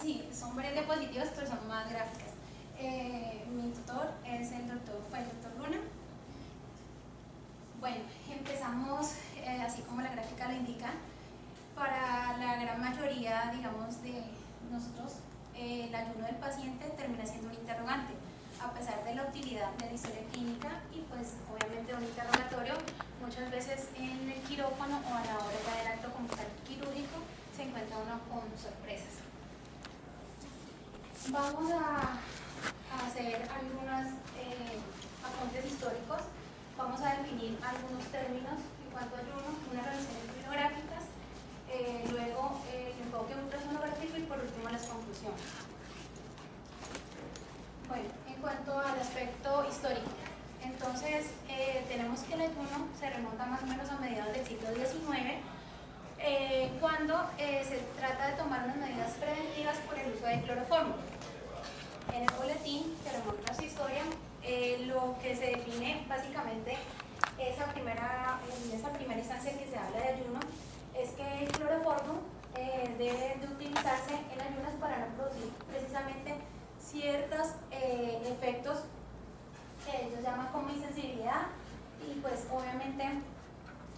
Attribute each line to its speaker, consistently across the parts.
Speaker 1: Sí, son varias diapositivas, pero son más gráficas. Mi tutor fue el doctor Luna. Bueno, empezamos así como la gráfica lo indica. Para la gran mayoría, digamos, de nosotros, el ayuno del paciente termina siendo un interrogante, a pesar de la utilidad de la historia clínica y pues obviamente un interrogatorio, muchas veces en el quirófano o a la hora del acto como tal quirúrgico se encuentra uno con sorpresas. Vamos a hacer algunos apuntes históricos. Vamos a definir algunos términos en cuanto a ayuno, unas relaciones bibliográficas, luego el enfoque ultrasonográfico y por último las conclusiones. Bueno, en cuanto al aspecto histórico, entonces tenemos que el ayuno se remonta más o menos a mediados del siglo XIX, cuando se trata de tomar unas medidas preventivas por el uso de cloroformo. En el boletín, que remonta a su historia, lo que se define básicamente en esa primera instancia que se habla de ayuno es que el cloroformo debe de utilizarse en ayunas para no producir precisamente ciertos efectos que ellos llaman como insensibilidad, y pues obviamente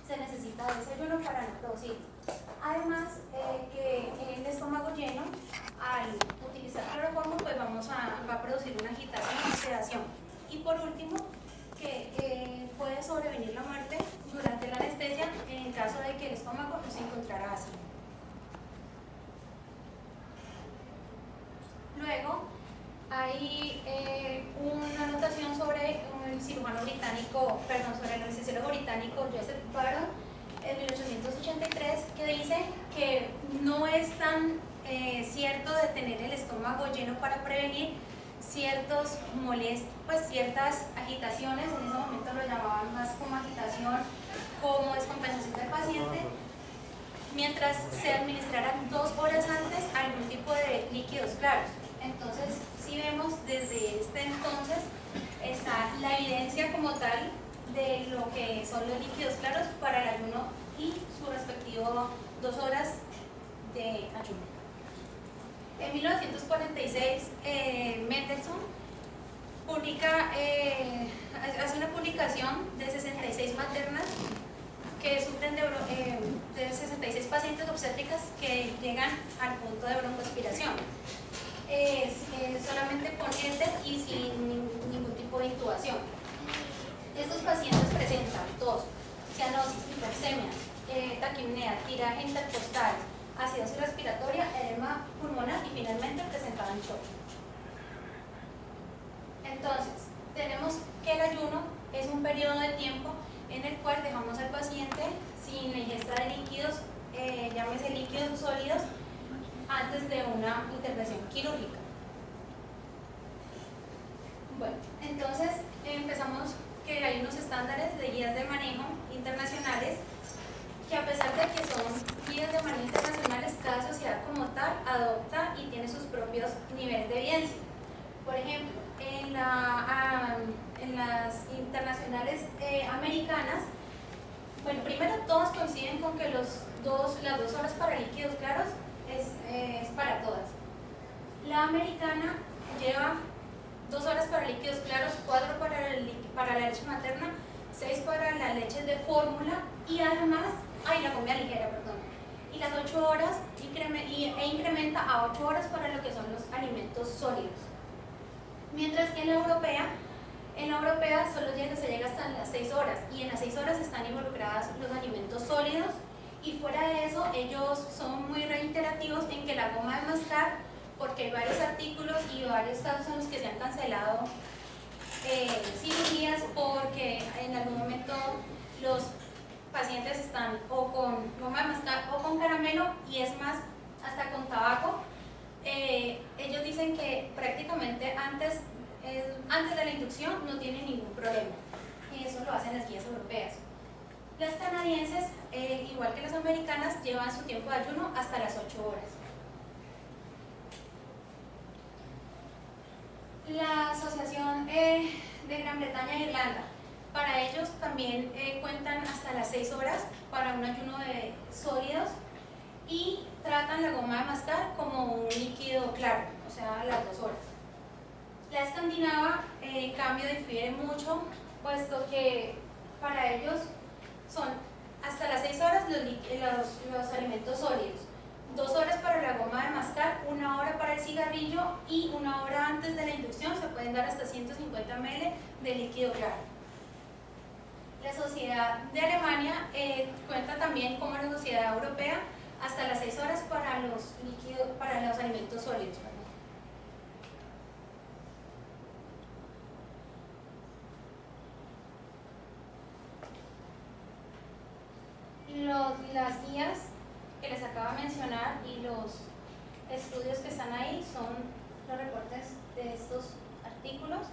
Speaker 1: se necesita de ese ayuno para no producir. Además que el estómago lleno, al utilizar cloroformo, pues va a producir una agitación y sedación. Y por último, que puede sobrevenir la muerte durante la anestesia en caso de que el estómago no se encontrara ácido. Luego hay una anotación sobre el cirujano británico, perdón, sobre el anestesiólogo británico Joseph Barrow en 1883, que dice que no es tan cierto de tener el estómago lleno para prevenir ciertas agitaciones. En ese momento lo llamaban más como agitación, como descompensación del paciente, mientras se administraran 2 horas antes algún tipo de líquidos claros. Entonces, si vemos desde este entonces está la evidencia como tal de lo que son los líquidos claros para el ayuno y su respectivo 2 horas de ayuno. En 1946, Mendelssohn hace una publicación de 66 maternas que sufren de 66 pacientes obstétricas que llegan al punto de broncoaspiración. Solamente con éter y sin ningún tipo de intubación. Estos pacientes presentan tos, cianosis, hipoxemia, taquipnea, tiraje intercostal, acidosis respiratoria, edema pulmonar y finalmente presentaban shock. Entonces, tenemos que el ayuno es un periodo de tiempo en el cual dejamos al paciente sin la ingesta de líquidos, llámese líquidos sólidos, antes de una intervención quirúrgica. Bueno, entonces empezamos que hay unos estándares de guías de manejo internacionales que, a pesar de que son guías de manejo internacionales, cada sociedad como tal adopta y tiene sus propios niveles de evidencia. Por ejemplo, en las internacionales americanas, bueno, primero todos coinciden con que las 2 horas para líquidos claros es para todas. La americana lleva 2 horas para líquidos claros, 4 para la leche materna, 6 para la leche de fórmula y además, la comida ligera, perdón, y las 8 horas e incrementa a 8 horas para lo que son los alimentos sólidos. Mientras que en la europea solo se llega hasta las 6 horas, y en las 6 horas están involucradas los alimentos sólidos, y fuera de eso ellos son muy reiterativos en que la goma de mascar, porque hay varios artículos y varios casos en los que se han cancelado cirugías porque en algún momento los pacientes están o con goma de mascar o con caramelo, y es más, hasta con tabaco. Ellos dicen que prácticamente antes de la inducción no tienen ningún problema, y eso lo hacen las guías europeas. Las canadienses, igual que las americanas, llevan su tiempo de ayuno hasta las 8 horas. La Asociación de Gran Bretaña e Irlanda, para ellos también cuentan hasta las 6 horas para un ayuno de sólidos, y tratan la goma de mascar como un líquido claro, o sea, a las 2 horas. La escandinava, en cambio, difiere mucho, puesto que para ellos son hasta las 6 horas los alimentos sólidos, 2 horas para la goma de mascar, 1 hora para el cigarrillo y 1 hora antes de la inducción se pueden dar hasta 150 ml de líquido claro. La Sociedad de Alemania cuenta también como la Sociedad Europea hasta las 6 horas para los alimentos sólidos. Las guías que les acabo de mencionar y los estudios que están ahí son los reportes de estos artículos.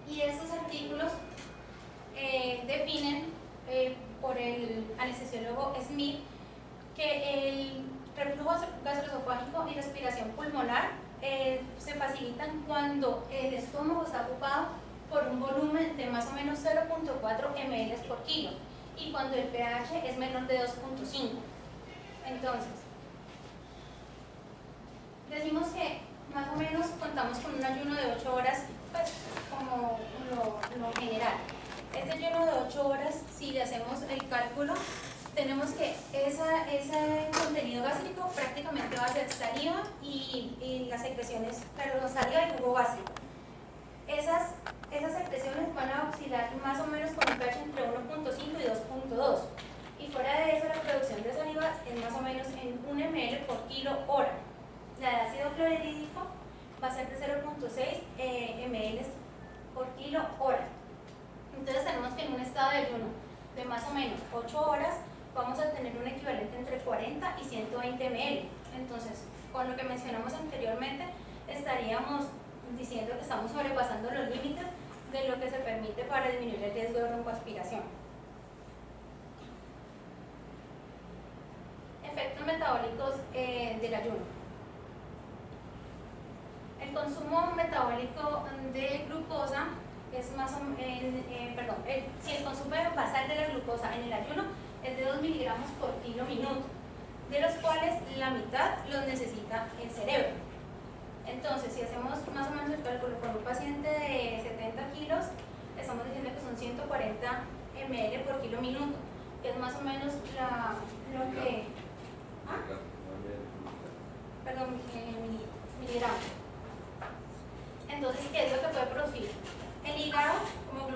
Speaker 1: Y estos artículos definen por el anestesiólogo Smith que el reflujo gastroesofágico y la respiración pulmonar se facilitan cuando el estómago está ocupado por un volumen de más o menos 0.4 ml por kilo y cuando el pH es menor de 2.5. Entonces, decimos que más o menos contamos con un ayuno de 8 horas, pues como lo general. Este ayuno de 8 horas, si le hacemos el cálculo, tenemos que ese contenido gástrico prácticamente va a ser saliva y las secreciones, perdón, saliva y jugo gástrico. Esas secreciones van a oscilar más o menos con un pH entre 1.5 y 2.2 y fuera de eso la producción de saliva es más o menos en 1 ml por kilo hora. La de ácido clorhídrico va a ser de 0.6 ml por kilo hora. Entonces tenemos que en un estado de ayuno de más o menos 8 horas vamos a tener un equivalente entre 40 y 120 ml. Entonces, con lo que mencionamos anteriormente, estaríamos diciendo que estamos sobrepasando los límites de lo que se permite para disminuir el riesgo de broncoaspiración. Efectos metabólicos del ayuno. El consumo metabólico de glucosa es más o menos, si el consumo basal de la glucosa en el ayuno es de 2 miligramos por kilo minuto, de los cuales la mitad los necesita el cerebro. Entonces, si hacemos más o menos el cálculo con un paciente de 70 kilos, estamos diciendo que son 140 ml por kilo minuto, que es más o menos lo que... miligramos. Entonces, ¿qué es lo que puede producir el hígado como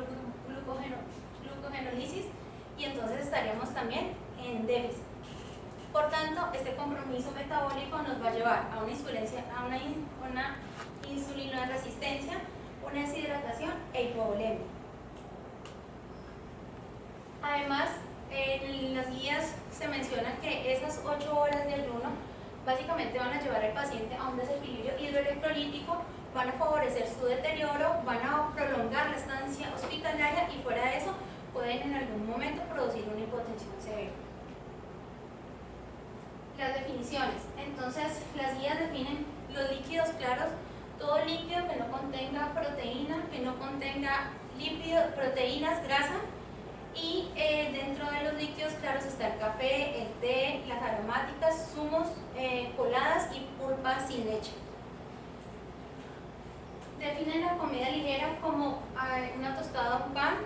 Speaker 1: glucogenólisis? Y entonces estaríamos también en déficit. Por tanto, este compromiso metabólico nos va a llevar a una insulina resistencia, una deshidratación e hipovolemia. Además, en las guías se menciona que esas 8 horas de ayuno básicamente van a llevar al paciente a un desequilibrio hidroelectrolítico, van a favorecer su deterioro, van a prolongar la estancia hospitalaria y fuera de eso pueden en algún momento producir una hipotensión severa. Las definiciones. Entonces, las guías definen los líquidos claros, todo líquido que no contenga proteína, que no contenga lípidos, proteínas, grasa, y dentro de los líquidos claros está el café, el té, las aromáticas, zumos, coladas y pulpas sin leche. Definen la comida ligera como una tostada o un pan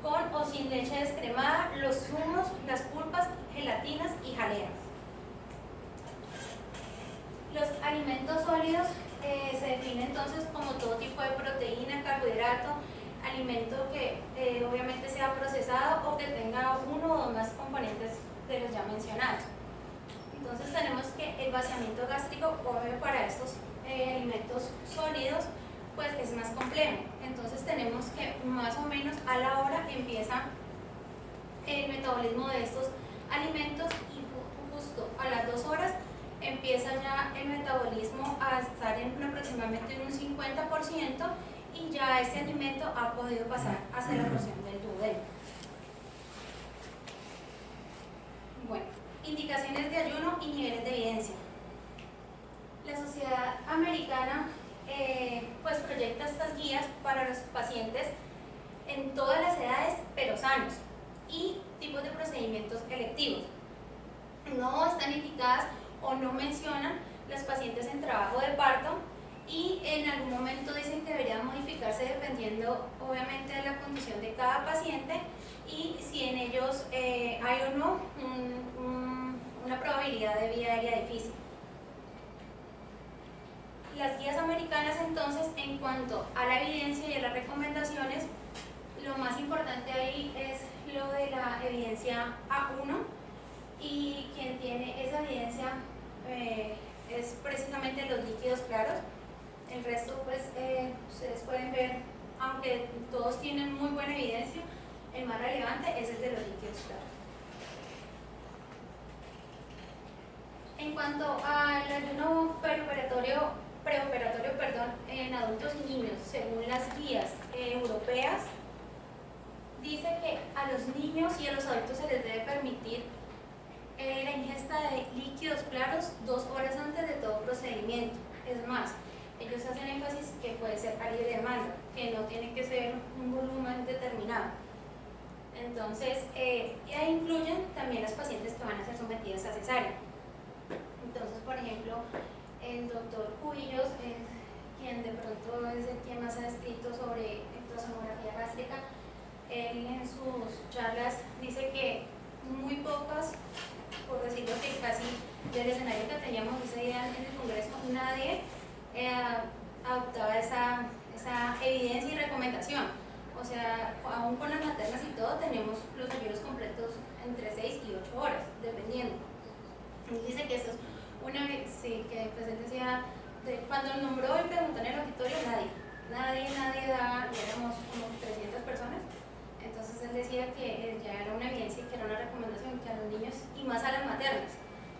Speaker 1: con o sin leche descremada, los zumos, las pulpas, gelatinas y jaleas. Los alimentos sólidos se definen entonces como todo tipo de proteína, carbohidrato, alimento que obviamente sea procesado o que tenga uno o dos más componentes de los ya mencionados. Entonces tenemos que el vaciamiento gástrico para estos alimentos sólidos pues es más complejo. Entonces tenemos que más o menos a la hora empieza el metabolismo de estos alimentos y justo a las 2 horas empieza ya el metabolismo a estar en aproximadamente un 50% y ya este alimento ha podido pasar hacia la porción del duodeno. Bueno, indicaciones de ayuno y niveles de evidencia. La Sociedad Americana pues proyecta estas guías para los pacientes en todas las edades pero sanos y tipos de procedimientos electivos. No están indicadas o no mencionan las pacientes en trabajo de parto, y en algún momento dicen que debería modificarse dependiendo obviamente de la condición de cada paciente y si en ellos hay o no una probabilidad de vía aérea difícil. Las guías americanas, entonces, en cuanto a la evidencia y a las recomendaciones, lo más importante ahí es lo de la evidencia A1, y quien tiene esa evidencia es precisamente los líquidos claros. El resto, pues, ustedes pueden ver, aunque todos tienen muy buena evidencia, el más relevante es el de los líquidos claros. En cuanto al ayuno preoperatorio, en adultos y niños, según las guías europeas, dice que a los niños y a los adultos se les debe permitir la ingesta de líquidos claros 2 horas antes de todo procedimiento. Es más, ellos hacen énfasis que puede ser a libre demanda, que no tiene que ser un volumen determinado. Entonces, ya incluyen también las pacientes que van a ser sometidas a cesárea. Entonces, por ejemplo, el doctor Cubillos, quien de pronto es el quien más ha escrito sobre ectosonografía gástrica, él en sus charlas dice que muy pocas, por decirlo que casi del escenario que teníamos ese día en el Congreso, nadie adoptaba esa evidencia y recomendación. O sea, aún con las maternas y todo, tenemos los ayunos completos entre 6 y 8 horas, dependiendo. Y dice que eso es una vez, sí, que pues él decía, cuando nombró y preguntó en el auditorio, nadie daba, ya éramos como 300 personas. Entonces él decía que ya era una evidencia y que era una recomendación que a los niños y más a las maternas,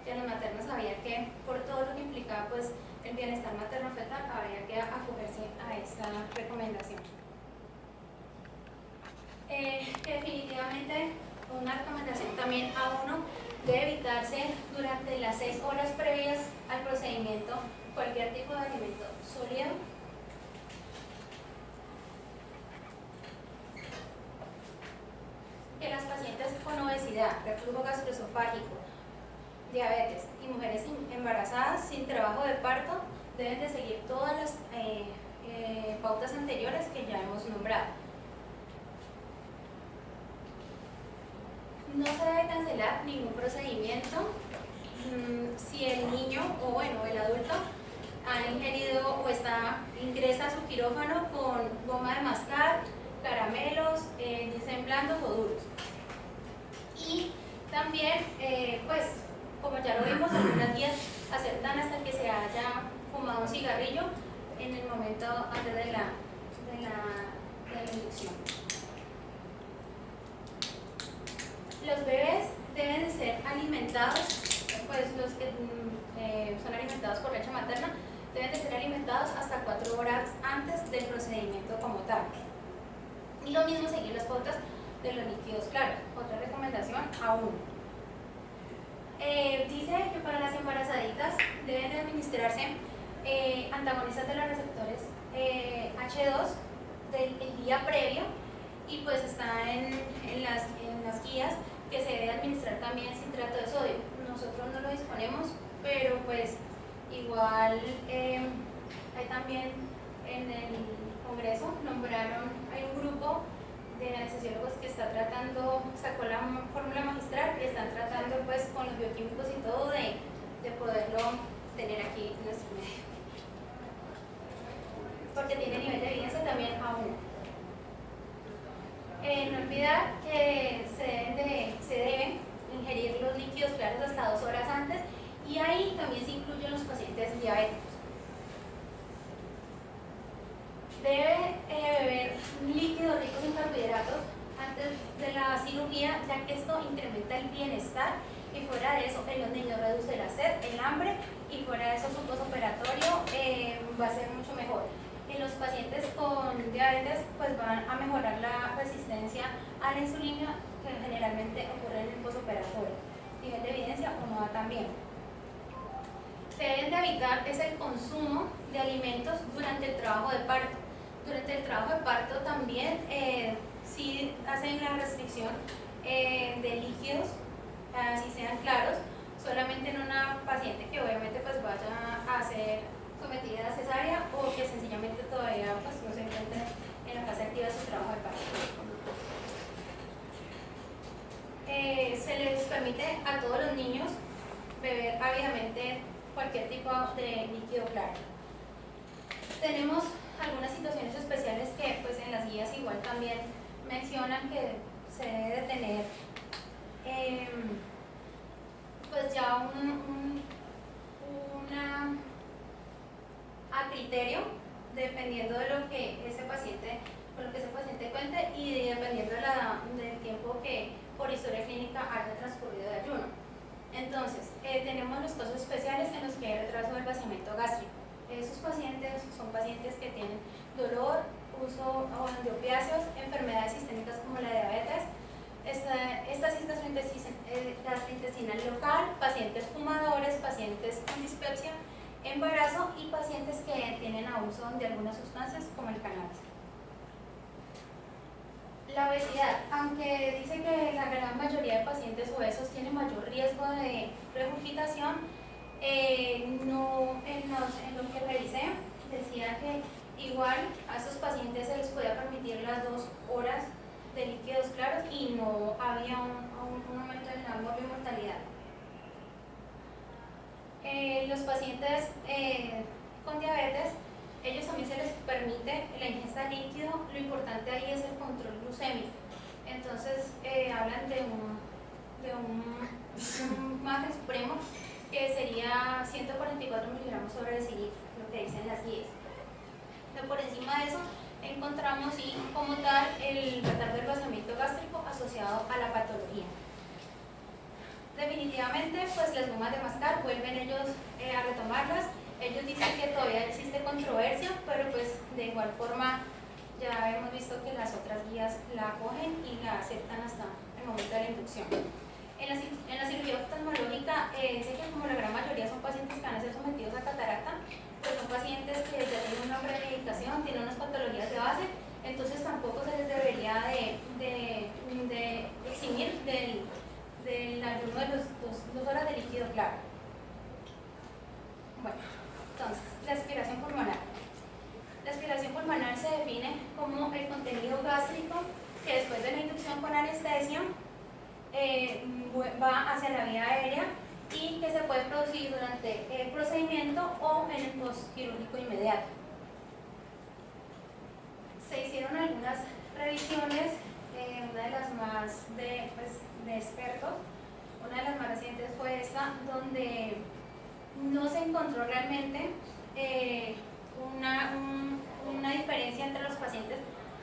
Speaker 1: que a las maternas había que, por todo lo que implicaba pues el bienestar materno-fetal, habría que acogerse a esta recomendación. Definitivamente una recomendación también a uno debe evitarse durante las 6 horas previas al procedimiento cualquier tipo de alimento sólido, que las pacientes con obesidad, reflujo gastroesofágico, diabetes y mujeres embarazadas sin trabajo de parto deben de seguir todas las pautas anteriores que ya hemos nombrado. No se debe cancelar ningún procedimiento si el niño o bueno, el adulto ha ingerido o ingresa a su quirófano con goma de mascar, caramelos, dicen blandos o duros. Y también, pues, como ya lo vimos, algunas guías aceptan hasta que se haya fumado un cigarrillo en el momento antes de la inducción. Los bebés deben de ser alimentados, pues los que son alimentados por leche materna deben de ser alimentados hasta 4 horas antes del procedimiento como tal. Y lo mismo seguir las pautas de los líquidos claros. Otra recomendación aún. Dice que para las embarazaditas deben de administrarse antagonistas de los receptores H2 del día previo, y pues está en las guías que se debe administrar también citrato de sodio. Nosotros no lo disponemos, pero pues igual hay también en el Congreso hay un grupo de anestesiólogos que está tratando, sacó la fórmula magistral y están tratando pues con los bioquímicos y todo de poderlo tener aquí en nuestro medio, porque tiene nivel de evidencia también aún. No olvidar que se deben ingerir los líquidos claros hasta 2 horas antes, y ahí también se incluyen los pacientes diabéticos. Debe beber líquidos ricos en carbohidratos antes de la cirugía, ya que esto incrementa el bienestar, y fuera de eso en los niños reduce la sed, el hambre, y fuera de eso su postoperatorio va a ser mucho mejor. En los pacientes con diabetes pues van a mejorar la resistencia a la insulina, que generalmente ocurre en el postoperatorio. Nivel de evidencia o no también. Se deben de evitar el consumo de alimentos durante el trabajo de parto. Durante el trabajo de parto también sí hacen la restricción de líquidos, así sean claros, solamente en una paciente que obviamente pues vaya a ser sometida a cesárea o que sencillamente todavía pues no se encuentre en la fase activa de su trabajo de parto. Se les permite a todos los niños beber ávidamente cualquier tipo de líquido claro. Tenemos algunas situaciones especiales que pues en las guías igual también mencionan que se debe de tener pues ya una a criterio dependiendo de lo que ese paciente cuente y dependiendo del tiempo que por historia clínica haya transcurrido de ayuno. Entonces, tenemos los casos especiales en los que hay retraso del vaciamiento gástrico. Esos pacientes son pacientes que tienen dolor, uso de opiáceos, enfermedades sistémicas como la diabetes, esta gastrointestinal local, pacientes fumadores, pacientes con dispepsia, embarazo y pacientes que tienen abuso de algunas sustancias como el cannabis. La obesidad, aunque dice que la gran mayoría de pacientes obesos tienen mayor riesgo de regurgitación, en lo que revisé decía que igual a estos pacientes se les podía permitir las 2 horas de líquidos claros y no había un aumento en la morbimortalidad. Los pacientes con diabetes, ellos también se les permite la ingesta de líquido, lo importante ahí es el control glucémico. Entonces hablan de un margen supremo que sería 144 miligramos sobre decilitro, lo que dicen las guías. Pero por encima de eso encontramos y como tal el retardo del vaciamiento gástrico asociado a la patología. Definitivamente pues las gomas de mascar vuelven ellos a retomarlas. Ellos dicen que todavía existe controversia, pero pues de igual forma ya hemos visto que las otras guías la acogen y la aceptan hasta el momento de la inducción. En la cirugía oftalmológica, sé que como la gran mayoría son pacientes que van a ser sometidos a catarata, pues son pacientes que ya tienen una premedicación, tienen unas patologías de base, entonces tampoco se les debería de eximir del ayuno de las 2 horas de líquido claro. Bueno, entonces, la aspiración pulmonar. La aspiración pulmonar se define como el contenido gástrico que después de la inducción con anestesia va hacia la vía aérea y que se puede producir durante el procedimiento o en el postquirúrgico inmediato. Se hicieron algunas revisiones, una de las más de expertos, una de las más recientes fue esta, donde no se encontró realmente una diferencia entre los pacientes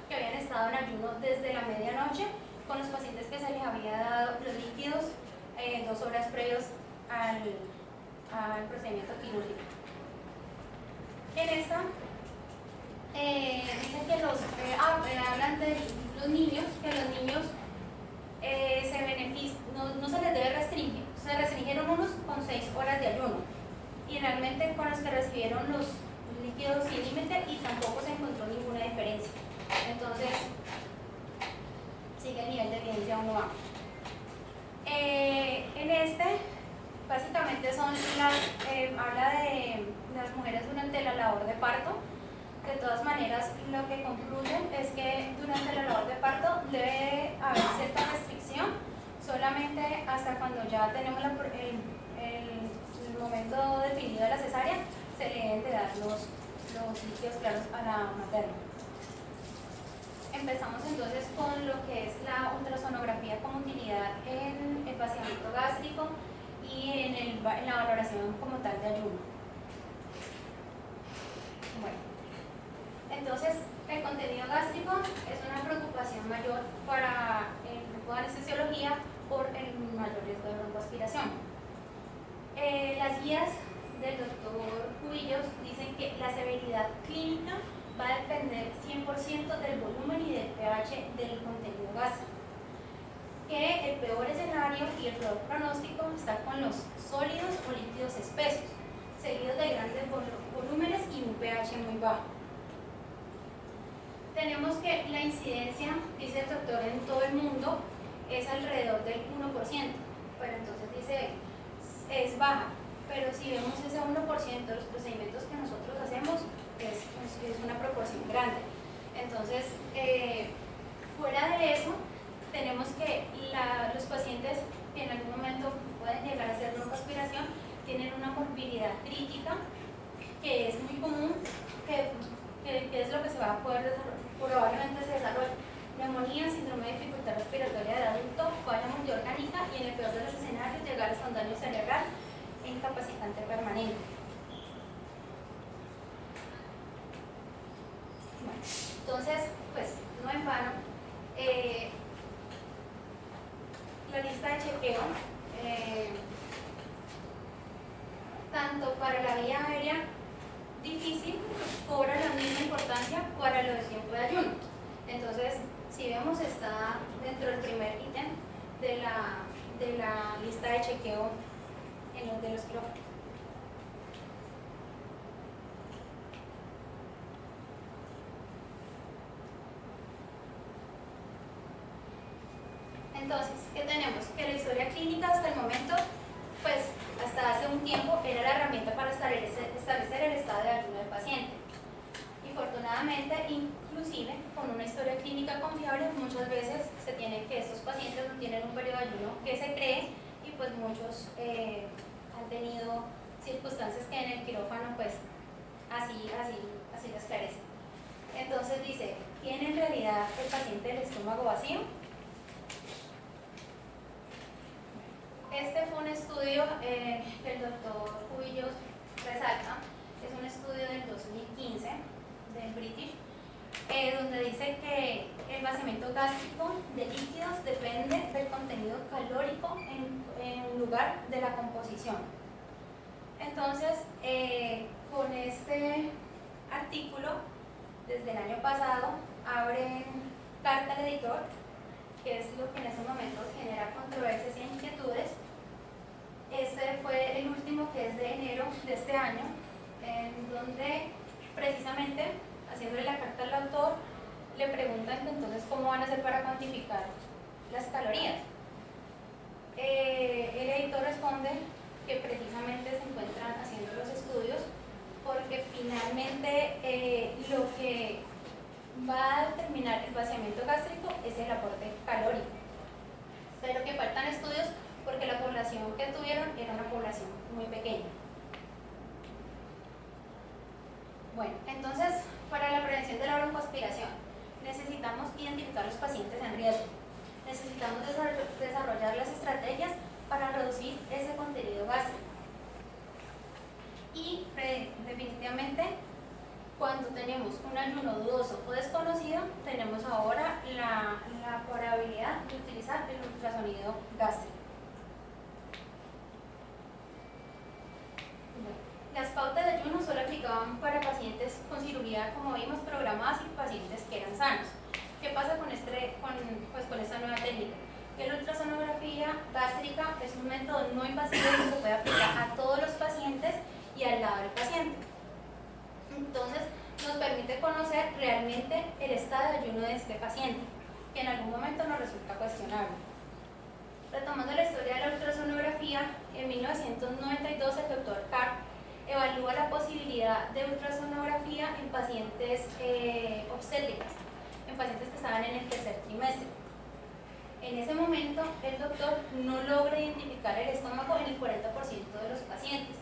Speaker 1: que habían estado en ayuno desde la medianoche con los pacientes que se les había dado los líquidos 2 horas previos al procedimiento quirúrgico. En esta dicen que hablan de los niños, que los niños se benefician, no se les debe restringir, se restringieron unos con 6 horas de ayuno y realmente con los que recibieron los líquidos sin límite y tampoco se encontró ninguna diferencia. Entonces sigue el nivel de evidencia 1A. En este básicamente habla de las mujeres durante la labor de parto. De todas maneras, lo que concluyen es que durante la labor de parto debe haber cierta restricción, solamente hasta cuando ya tenemos el momento definido de la cesárea, se le deben de dar los líquidos claros a la materna. Empezamos entonces con lo que es la ultrasonografía como utilidad en el vaciamiento gástrico y en la valoración como tal de ayuno. Bueno. Entonces, el contenido gástrico es una preocupación mayor para el grupo de anestesiología por el mayor riesgo de broncoaspiración. Las guías del doctor Cubillos dicen que la severidad clínica va a depender 100% del volumen y del pH del contenido gástrico. Que el peor escenario y el peor pronóstico está con los sólidos o líquidos espesos, seguidos de grandes volúmenes y un pH muy bajo. Tenemos que la incidencia, dice el doctor, en todo el mundo es alrededor del 1%, pero entonces dice es baja, pero si vemos ese 1% de los procedimientos que nosotros hacemos es una proporción grande. Entonces, fuera de eso, tenemos que los pacientes que en algún momento pueden llegar a hacer broncoaspiración tienen una morbilidad crítica que es muy común, que es lo que se va a poder desarrollar, probablemente se desarrolle neumonía, síndrome de dificultad respiratoria de adulto, falla multiorgánica y en el peor de los escenarios llegar hasta un daño cerebral e incapacitante permanente. Bueno, entonces, pues no en vano, la lista de chequeo, tanto para la vía aérea difícil, cobra la misma importancia para lo de tiempo de ayuno. Entonces, si vemos, está dentro del primer ítem de la lista de chequeo en los de los quirófanos. Entonces, ¿qué tenemos? Que la historia clínica hasta el momento, pues hasta hace un tiempo, era la herramienta para establecer el estado de ayuno del paciente. Y afortunadamente, inclusive con una historia clínica confiable, muchas veces se tiene que estos pacientes no tienen un periodo de ayuno que se cree y pues muchos han tenido circunstancias que en el quirófano pues así lo esclarecen. Entonces dice, ¿tiene en realidad el paciente el estómago vacío? Este fue un estudio que el doctor Cubillos resalta, es un estudio del 2015 del British, donde dice que el vaciamiento gástrico de líquidos depende del contenido calórico en lugar de la composición. Entonces, con este artículo, desde el año pasado, abren carta al editor, que es lo que en estos momentos genera controversias e inquietudes. Este fue el último, que es de enero de este año, en donde precisamente, haciéndole la carta al autor, le preguntan entonces cómo van a hacer para cuantificar las calorías. El editor responde que precisamente se encuentran haciendo los estudios porque finalmente lo que va a determinar el vaciamiento gástrico es el aporte calórico, pero que faltan estudios porque la población que tuvieron era una población muy pequeña. Bueno, entonces, para la prevención de la broncoaspiración necesitamos identificar los pacientes en riesgo, necesitamos desarrollar las estrategias para reducir ese contenido gástrico y definitivamente cuando tenemos un ayuno dudoso o desconocido tenemos ahora la probabilidad de utilizar el ultrasonido gástrico. Las pautas de ayuno solo aplicaban para pacientes con cirugía, como vimos, programadas y pacientes que eran sanos. ¿Qué pasa con esta nueva técnica? Que la ultrasonografía gástrica es un método no invasivo que se puede aplicar a todos los pacientes y al lado del paciente. Entonces, nos permite conocer realmente el estado de ayuno de este paciente, que en algún momento nos resulta cuestionable. Retomando la historia de la ultrasonografía, en 1992 el doctor Karp evalúa la posibilidad de ultrasonografía en pacientes obstétricas, en pacientes que estaban en el tercer trimestre. En ese momento, el doctor no logra identificar el estómago en el 40% de los pacientes.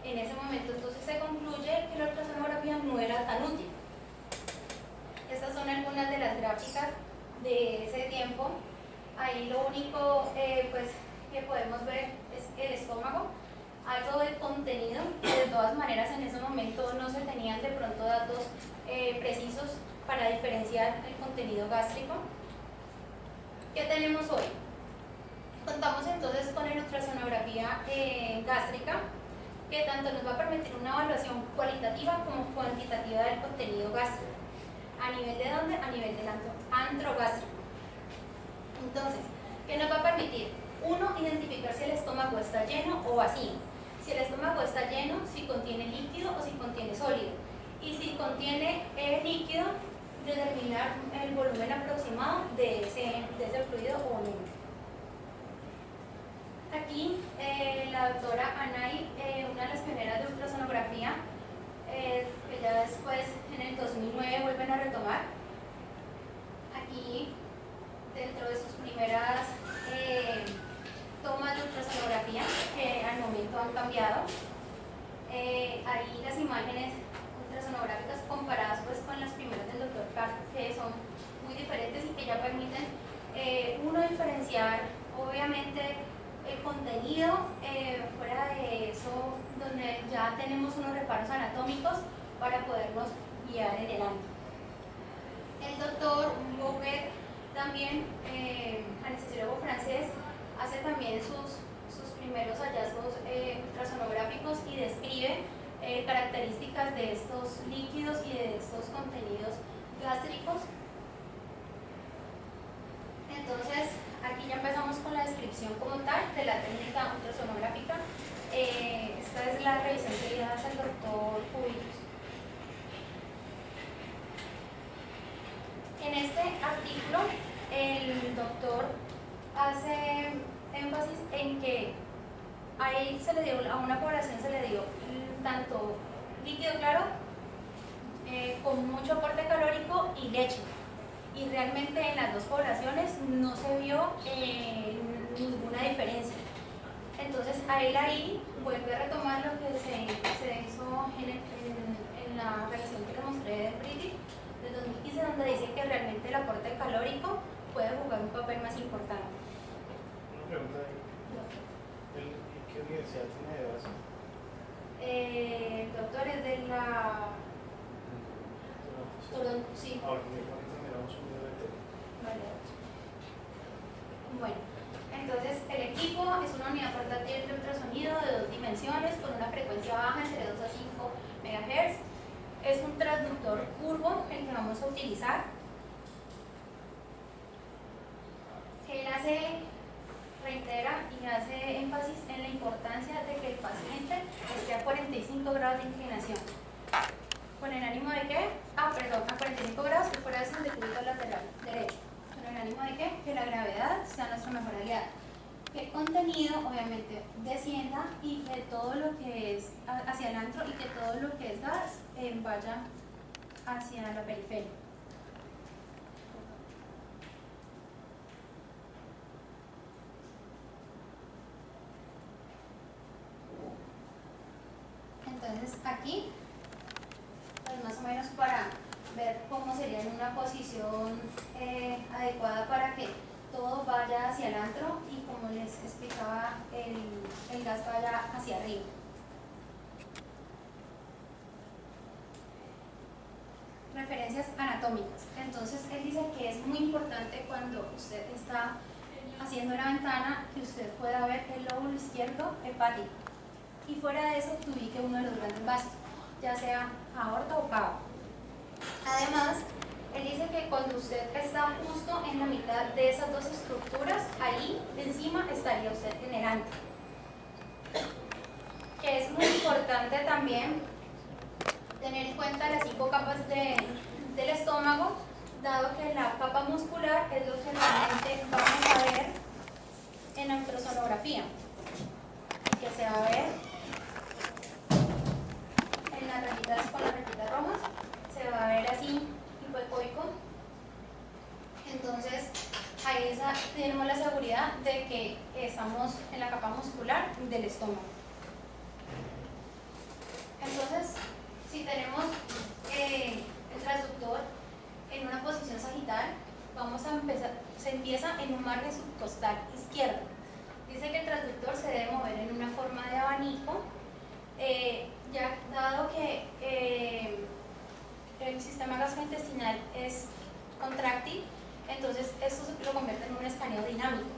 Speaker 1: En ese momento, entonces, se concluye que la ultrasonografía no era tan útil. Estas son algunas de las gráficas de ese tiempo. Ahí lo único que podemos ver es el estómago, algo del contenido, de todas maneras en ese momento no se tenían de pronto datos precisos para diferenciar el contenido gástrico. ¿Qué tenemos hoy? Contamos entonces con la ultrasonografía gástrica, que tanto nos va a permitir una evaluación cualitativa como cuantitativa del contenido gástrico. ¿A nivel de dónde? A nivel del antrogástrico. Entonces, ¿qué nos va a permitir? Uno, identificar si el estómago está lleno o vacío. Si el estómago está lleno, si contiene líquido o si contiene sólido. Y si contiene líquido, determinar el volumen aproximado de ese fluido o volumen. aquí la doctora Anay, una de las pioneras de ultrasonografía, que ya después en el 2009 vuelven a retomar. Aquí, dentro de sus primeras tomas de ultrasonografía, que al momento han cambiado, ahí las imágenes ultrasonográficas comparadas pues con las primeras del doctor Carter, que son muy diferentes y que ya permiten uno diferenciar obviamente el contenido, fuera de eso donde ya tenemos unos reparos anatómicos para podernos guiar en el ámbito. El doctor Bouguer, también anestesiólogo francés, hace también sus primeros hallazgos ultrasonográficos y describe características de estos líquidos y de estos contenidos gástricos. Entonces, aquí ya empezamos con la descripción como tal de la técnica ultrasonográfica. Esta es la revisión que le hace el doctor Cubillos. En este artículo, el doctor hace énfasis en que ahí a una población se le dio tanto líquido claro, con mucho aporte calórico y leche. Y realmente en las dos poblaciones no se vio ninguna diferencia. Entonces a él ahí vuelve a retomar lo que se hizo en la revisión que le mostré de British del 2015, donde dice que realmente el aporte calórico puede jugar un papel más importante.
Speaker 2: Una pregunta ahí. ¿Qué universidad tiene de base?
Speaker 1: El doctor es de la Toronto, sí.
Speaker 2: Ahora, miramos un video de tele.
Speaker 1: Vale. Bueno, entonces el equipo es una unidad portátil de ultrasonido de 2 dimensiones con una frecuencia baja entre 2 a 5 MHz. Es un transductor curvo el que vamos a utilizar. Él reitera y hace énfasis en la importancia de que el paciente esté a 45 grados de inclinación. ¿Con el ánimo de qué? Perdón, a 45 grados que fuera de su decúbito lateral derecho. ¿Con el ánimo de qué? Que la gravedad sea nuestra mejor aliada. Que el contenido obviamente descienda y que todo lo que es hacia el antro y que todo lo que es gas vaya hacia la periferia. Entonces aquí, pues más o menos para ver cómo sería en una posición adecuada para que todo vaya hacia el antro y, como les explicaba, el gas vaya hacia arriba. Referencias anatómicas. Entonces él dice que es muy importante cuando usted está haciendo la ventana que usted pueda ver el lóbulo izquierdo hepático y fuera de eso que ubique uno de los grandes vasos, ya sea aorta o cava. Además, él dice que cuando usted está justo en la mitad de esas dos estructuras, ahí encima estaría usted en el antro. Que es muy importante también tener en cuenta las 5 capas del estómago, dado que la capa muscular es lo que realmente vamos a ver en la ultrasonografía, que se va a ver en las rayitas con las rayitas rojas, se va a ver así, hipoecoico. Entonces ahí tenemos la seguridad de que estamos en la capa muscular del estómago. Entonces, si tenemos el transductor en una posición sagital, se empieza en un margen subcostal izquierdo. Dice que el transductor se debe mover en una forma de abanico, ya dado que el sistema gastrointestinal es contráctil, entonces esto lo convierte en un escaneo dinámico,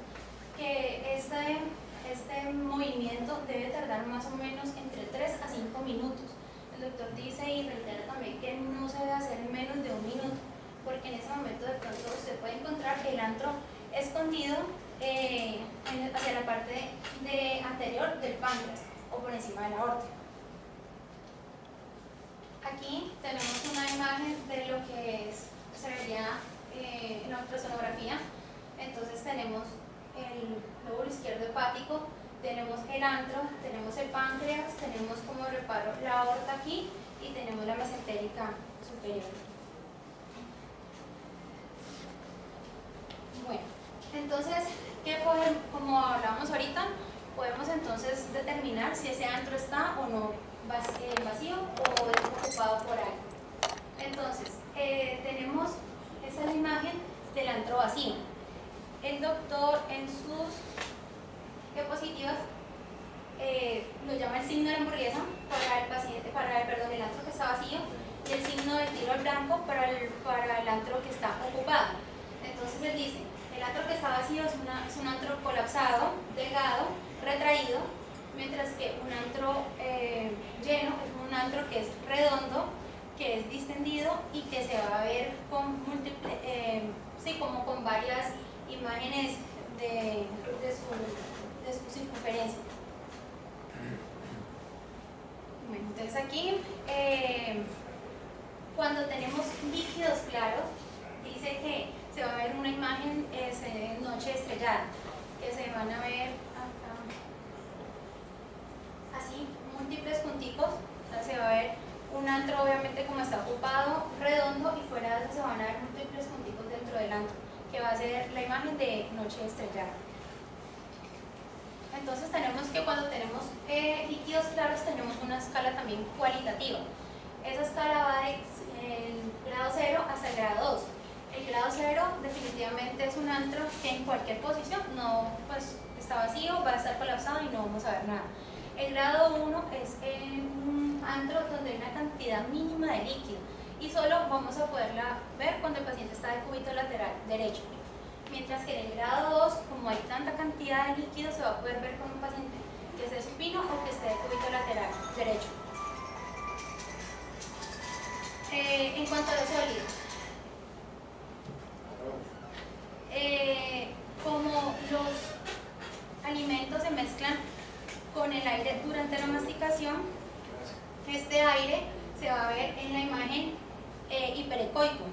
Speaker 1: que este movimiento debe tardar más o menos entre 3 a 5 minutos. El doctor dice y reitera también que no se debe hacer en menos de 1 minuto, porque en ese momento de pronto usted puede encontrar el antro escondido hacia la parte anterior del páncreas o por encima de la aorta. Aquí tenemos una imagen de lo que se vería en la ultrasonografía. Entonces tenemos el lóbulo izquierdo hepático tenemos el antro, tenemos el páncreas, tenemos como reparo la aorta aquí y tenemos la mesentérica superior. Bueno, entonces, ¿qué podemos, como hablamos ahorita, podemos entonces determinar si ese antro está o no vacío o es ocupado por algo? Entonces, tenemos esa es la imagen del antro vacío. El doctor en sus diapositivas lo llama el signo de hamburguesa para el paciente, el antro que está vacío, y el signo del tiro al blanco para el antro que está ocupado. Entonces él dice, el antro que está vacío es un antro colapsado, delgado, retraído, mientras que un antro lleno es un antro que es redondo, que es distendido y que se va a ver con como con varias imágenes de su circunferencia. Bueno, entonces aquí, cuando tenemos líquidos claros, dice que se va a ver una imagen noche estrellada, que se van a ver acá, así, múltiples punticos, o sea, se va a ver un antro obviamente como está ocupado, redondo, y fuera de eso se van a ver múltiples punticos dentro del antro, que va a ser la imagen de noche estrellada. Entonces tenemos que cuando tenemos líquidos claros tenemos una escala también cualitativa. Esa escala va del grado 0 hasta el grado 2. El grado 0 definitivamente es un antro que en cualquier posición no, pues, está vacío, va a estar colapsado y no vamos a ver nada. El grado 1 es un antro donde hay una cantidad mínima de líquido y solo vamos a poderla ver cuando el paciente está de cúbito lateral derecho. Mientras que en el grado 2, como hay tanta cantidad de líquido, se va a poder ver con un paciente que esté supino o que esté de cúbito lateral derecho. En cuanto a los sólidos, como los alimentos se mezclan con el aire durante la masticación, este aire se va a ver en la imagen hiperecoico,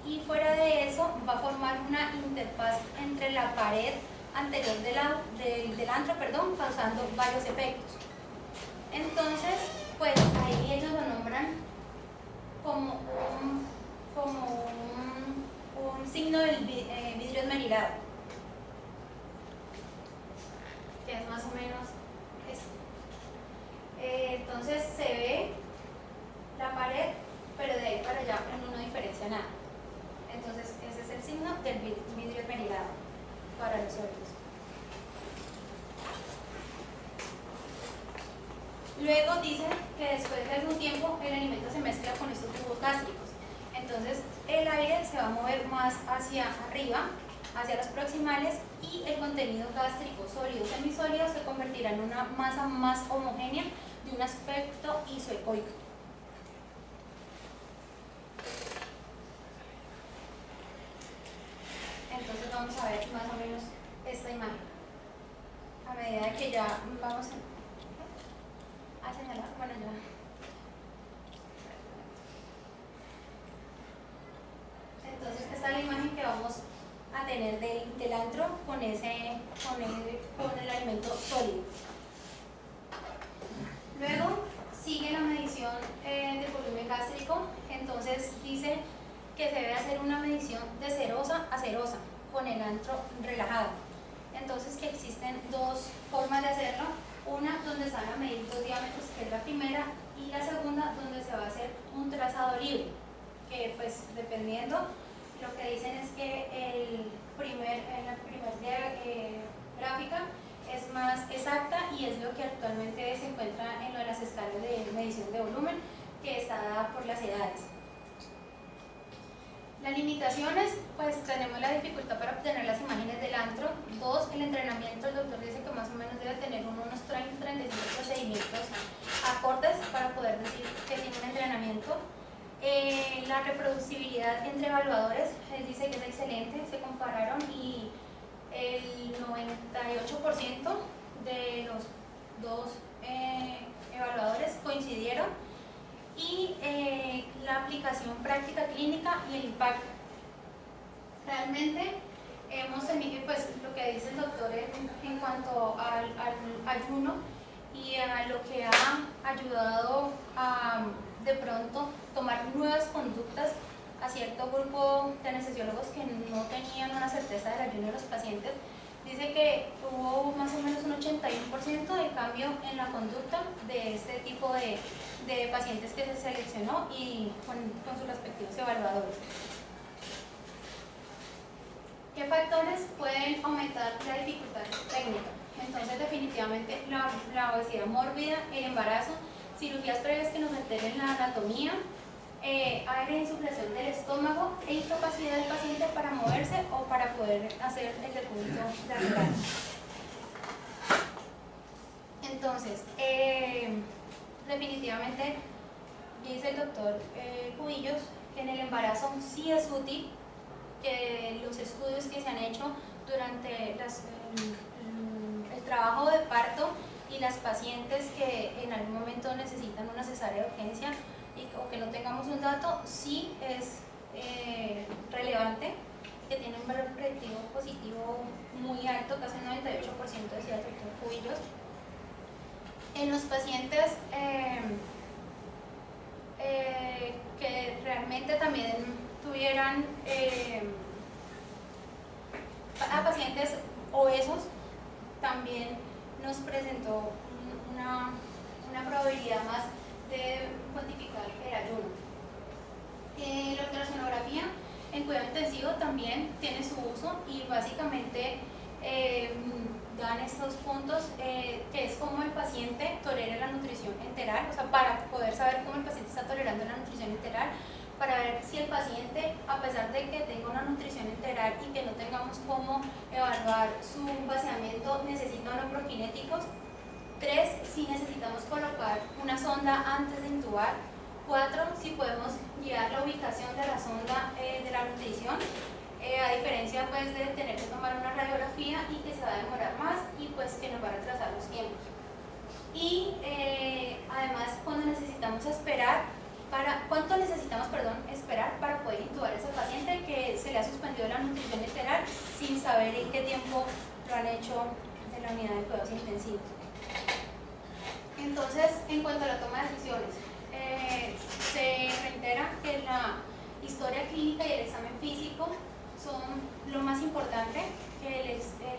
Speaker 1: y fuera de eso va a formar una interfaz entre la pared anterior del antro, causando varios efectos. Entonces, pues ahí ellos lo nombran como un signo del vidrio esmerilado, que es más o menos esto. Entonces se ve la pared, pero de ahí para allá no diferencia nada. Entonces ese es el signo del vidrio esmerilado para los sólidos. Luego dice que después de algún tiempo el alimento se mezcla con estos tubos gástricos. Entonces el aire se va a mover más hacia arriba, hacia los proximales, y el contenido gástrico sólido semisólido se convertirá en una masa más homogénea de un aspecto isoecoico. Entonces vamos a ver más o menos esta imagen. A medida que ya vamos a señalar, bueno, ya. Entonces esta es la imagen que vamos a tener del antro con el alimento sólido. Luego sigue la medición del volumen gástrico. Entonces dice que se debe hacer una medición de serosa a serosa con el antro relajado. Entonces que existen dos formas de hacerlo, una donde se van a medir dos diámetros, que es la primera, y la segunda donde se va a hacer un trazado libre, que pues dependiendo, lo que dicen es que en la primera gráfica es más exacta y es lo que actualmente se encuentra en lo de las escalas de medición de volumen, que está dada por las edades. Las limitaciones, pues tenemos la dificultad para obtener las imágenes del antro. 2, el entrenamiento. El doctor dice que más o menos debe tener unos 30-35 procedimientos acordes para poder decir que tiene un entrenamiento. La reproducibilidad entre evaluadores, él dice que es excelente. Se compararon y el 98% de los dos evaluadores coincidieron, y la aplicación práctica clínica y el impacto. Realmente hemos tenido, pues lo que dice el doctor en cuanto al ayuno y a lo que ha ayudado a de pronto tomar nuevas conductas a cierto grupo de anestesiólogos que no tenían una certeza del ayuno de los pacientes. Dice que hubo más o menos un 81% de cambio en la conducta de este tipo de pacientes que se seleccionó y con sus respectivos evaluadores. ¿Qué factores pueden aumentar la dificultad técnica? Entonces definitivamente la obesidad mórbida, el embarazo, cirugías previas que nos alteren la anatomía, aire de insuflación del estómago e incapacidad del paciente para moverse o para poder hacer el decúbito lateral. Entonces, definitivamente dice el doctor Cubillos que en el embarazo sí es útil, que los estudios que se han hecho durante el trabajo de parto y las pacientes que en algún momento necesitan una cesárea de urgencia o que no tengamos un dato, sí es relevante, que tiene un valor predictivo positivo muy alto, casi un 98%, decía el doctor Cubillos. En los pacientes que realmente también tuvieran a pacientes obesos, también nos presentó una probabilidad más de cuantificar el ayuno. La ultrasonografía en cuidado intensivo también tiene su uso y básicamente dan estos puntos que es como el paciente tolera la nutrición enteral, o sea, para poder saber cómo el paciente está tolerando la nutrición enteral, para ver si el paciente, a pesar de que tenga una nutrición enteral y que no tengamos cómo evaluar su vaciamiento, necesita o no prokinéticos. 3, si necesitamos colocar una sonda antes de intubar. 4, si podemos guiar la ubicación de la sonda de la nutrición, a diferencia pues de tener que tomar una radiografía y que se va a demorar más y pues que nos va a retrasar los tiempos. Y además cuando necesitamos esperar, ¿cuánto necesitamos esperar para poder intubar a ese paciente que se le ha suspendido la nutrición enteral sin saber en qué tiempo lo han hecho de la unidad de cuidados intensivos? Entonces, en cuanto a la toma de decisiones, se reitera que la historia clínica y el examen físico son lo más importante, que el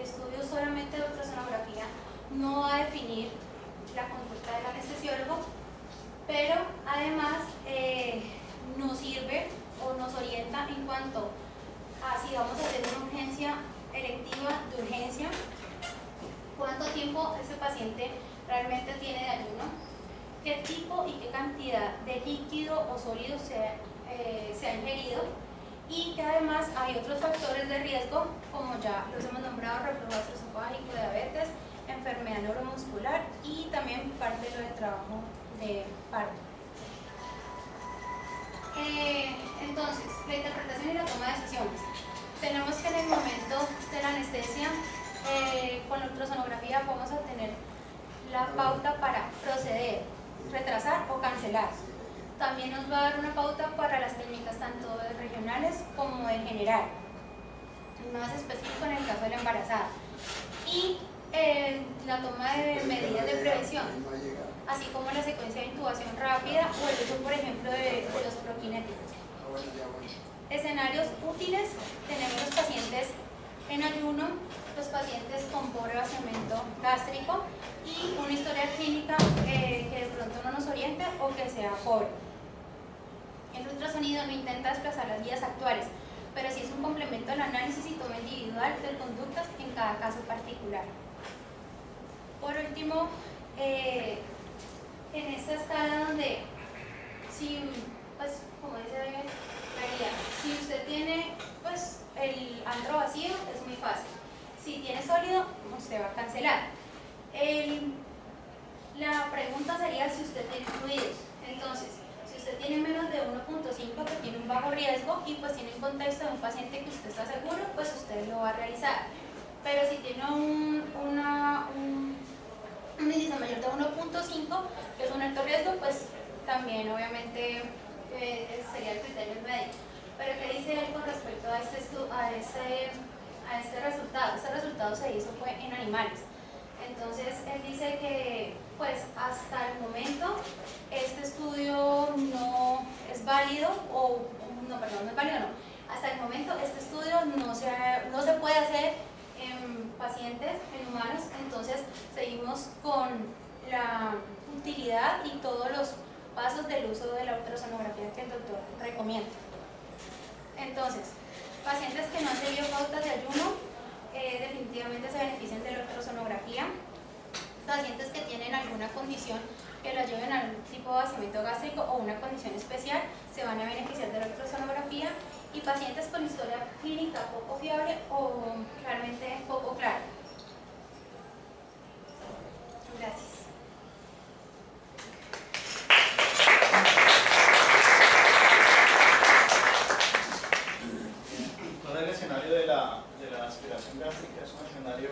Speaker 1: estudio solamente de ultrasonografía no va a definir la conducta del anestesiólogo, pero además nos sirve o nos orienta en cuanto a si vamos a hacer una urgencia electiva de urgencia, cuánto tiempo ese paciente realmente tiene de ayuno, qué tipo y qué cantidad de líquido o sólido se ha ingerido, y que además hay otros factores de riesgo como ya los hemos nombrado: reflujo gastroesofágico, diabetes, enfermedad neuromuscular y también parte de lo del trabajo de parto. Entonces, la interpretación y la toma de decisiones. Tenemos que en el momento de la anestesia, con la ultrasonografía vamos a tener la pauta para proceder, retrasar o cancelar. También nos va a dar una pauta para las técnicas tanto de regionales como de general, más específico en el caso de la embarazada. Y la toma de medidas de prevención, así como la secuencia de intubación rápida o el uso, por ejemplo, de los prokinéticos. Escenarios útiles: tenemos los pacientes en ayuno, los pacientes con pobre vaciamiento gástrico y una historia clínica que de pronto no nos oriente o que sea pobre. El ultrasonido no intenta desplazar las guías actuales, pero sí es un complemento al análisis y toma individual de conductas en cada caso particular. Por último, en esta escala donde, si, pues, como dice María, si usted tiene pues, el antro vacío, es muy fácil. Si tiene sólido, usted va a cancelar. La pregunta sería si usted tiene fluidos. Entonces, si usted tiene menos de 1.5, que tiene un bajo riesgo y pues tiene un contexto de un paciente que usted está seguro, pues usted lo va a realizar. Pero si tiene un índice mayor de 1.5, que es un alto riesgo, pues también obviamente sería el criterio médico. Pero ¿qué dice él con respecto a este a este resultado. Este resultado se hizo fue en animales. Entonces él dice que pues hasta el momento este estudio no es válido, o no, perdón, no es válido, no. Hasta el momento este estudio no se puede hacer en pacientes, en humanos. Entonces seguimos con la utilidad y todos los pasos del uso de la ultrasonografía que el doctor recomienda. Entonces, pacientes que no han seguido pautas de ayuno definitivamente se benefician de la ultrasonografía. Pacientes que tienen alguna condición que la lleven a algún tipo de vaciamiento gástrico o una condición especial se van a beneficiar de la ultrasonografía, y pacientes con historia clínica poco fiable o realmente poco clara. Gracias.
Speaker 3: El escenario de la aspiración gástrica es un escenario,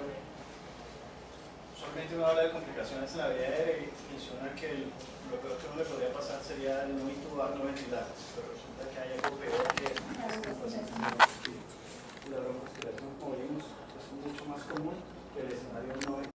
Speaker 3: solamente uno habla de complicaciones en la vía aérea y menciona que lo peor que uno le podría pasar sería el no intubar, no ventilar, pero resulta que hay algo peor que